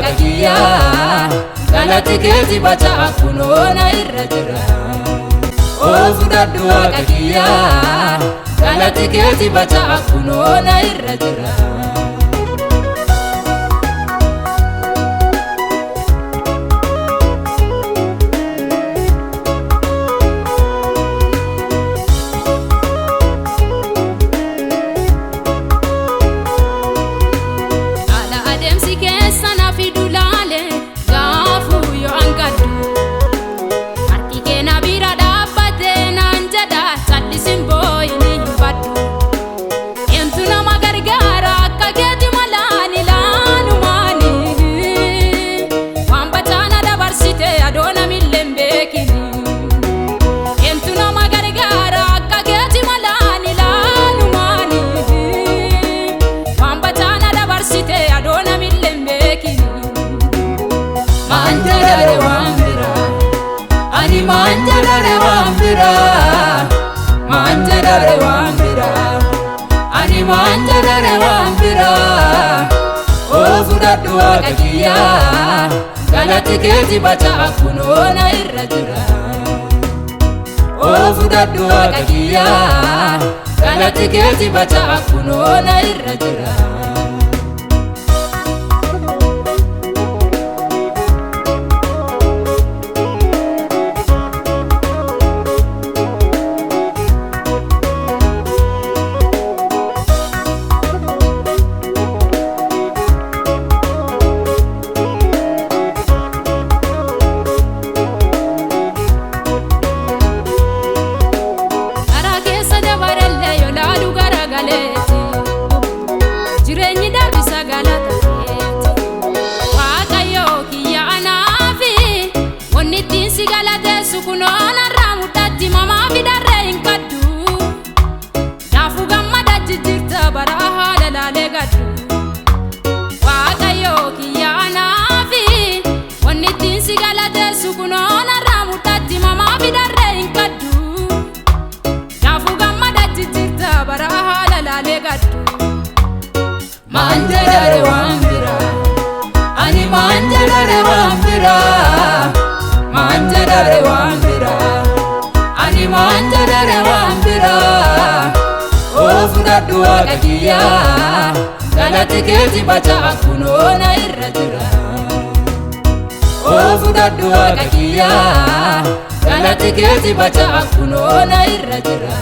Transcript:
WAAQAYO galati keeti bacha kunoona irra jira fudhadhu WAAQAYO galati keeti bacha kunoona irra jira Maan Jedharee waan biraa ani Maan Jedharee waan biraa fudhadhu WAAQAYO galati keeti bacha kunoona irra jira fudhadhu WAAQAYO galati keeti bacha kunoona irra jira Maan Jedharee waan biraa ani Maan Jedharee waan biraa Maan Jedharee waan biraa ani Maan Jedharee waan biraa fudhadhu WAAQAYO galati keeti bacha kunoona irra jira fudhadhu WAAQAYO galati keeti bacha kunoona irra jira